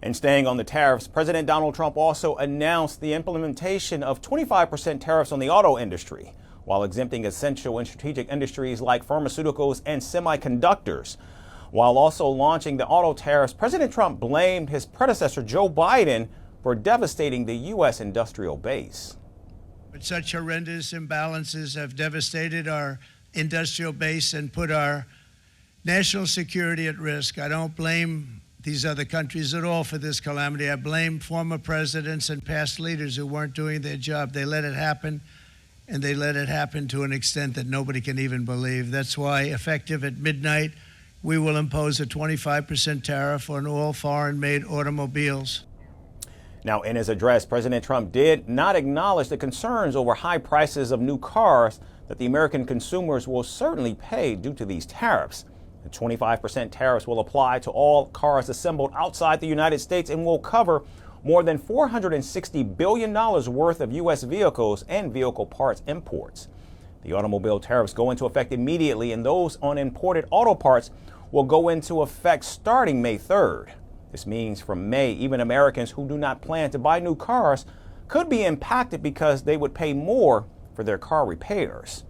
And staying on the tariffs, President Donald Trump also announced the implementation of 25% tariffs on the auto industry, while exempting essential and strategic industries like pharmaceuticals and semiconductors. While also launching the auto tariffs, President Trump blamed his predecessor, Joe Biden, for devastating the U.S. industrial base. But such horrendous imbalances have devastated our industrial base and put our national security at risk. I don't blame these other countries at all for this calamity. I blame former presidents and past leaders who weren't doing their job. They let it happen, and they let it happen to an extent that nobody can even believe. That's why, effective at midnight, we will impose a 25% tariff on all foreign-made automobiles. Now, in his address, President Trump did not acknowledge the concerns over high prices of new cars that the American consumers will certainly pay due to these tariffs. The 25% tariffs will apply to all cars assembled outside the United States and will cover more than $460 billion worth of U.S. vehicles and vehicle parts imports. The automobile tariffs go into effect immediately, and those on imported auto parts will go into effect starting May 3rd. This means from May, even Americans who do not plan to buy new cars could be impacted because they would pay more for their car repairs.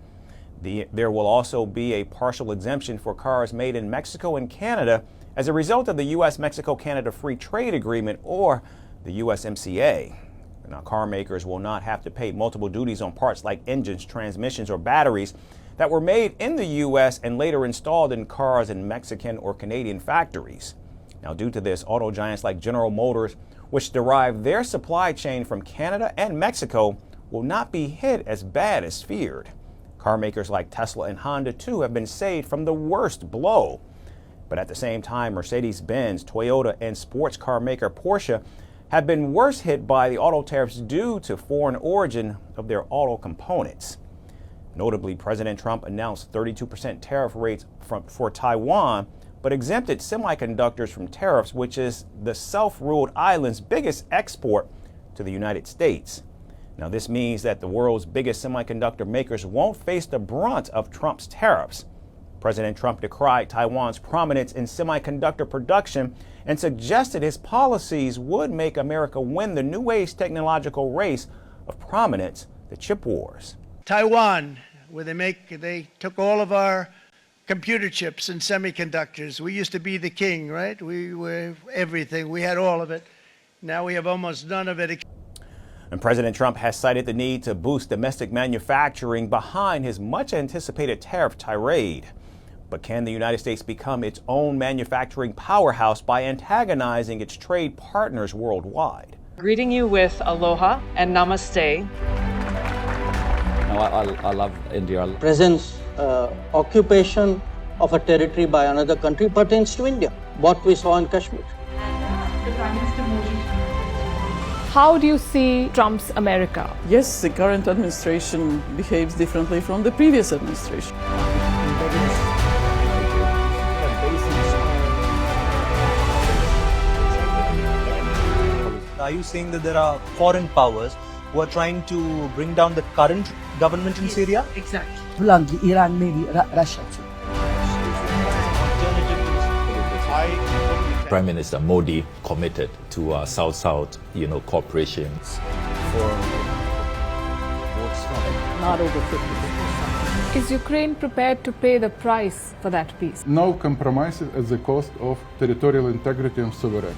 There will also be a partial exemption for cars made in Mexico and Canada as a result of the U.S.-Mexico-Canada Free Trade Agreement, or the USMCA. Now, car makers will not have to pay multiple duties on parts like engines, transmissions, or batteries that were made in the U.S. and later installed in cars in Mexican or Canadian factories. Now, due to this, auto giants like General Motors, which derive their supply chain from Canada and Mexico, will not be hit as bad as feared. Car makers like Tesla and Honda, too, have been saved from the worst blow. But at the same time, Mercedes-Benz, Toyota, and sports car maker Porsche have been worse hit by the auto tariffs due to foreign origin of their auto components. Notably, President Trump announced 32% tariff rates for Taiwan, but exempted semiconductors from tariffs, which is the self-ruled island's biggest export to the United States. Now, this means that the world's biggest semiconductor makers won't face the brunt of Trump's tariffs. President Trump decried Taiwan's prominence in semiconductor production and suggested his policies would make America win the new age technological race of prominence, the chip wars. Taiwan, where they took all of our computer chips and semiconductors. We used to be the king, right? We were everything. We had all of it. Now we have almost none of it. And President Trump has cited the need to boost domestic manufacturing behind his much anticipated tariff tirade. But can the United States become its own manufacturing powerhouse by antagonizing its trade partners worldwide? Greeting you with aloha and namaste. I love India. Presence, occupation of a territory by another country pertains to India. What we saw in Kashmir. How do you see Trump's America? Yes, the current administration behaves differently from the previous administration. Are you saying that there are foreign powers who are trying to bring down the current government in Syria? Exactly. Iran, maybe Russia too. Prime Minister Modi committed to South-South, cooperation. Not over 50%. Is Ukraine prepared to pay the price for that peace? No compromises at the cost of territorial integrity and sovereignty.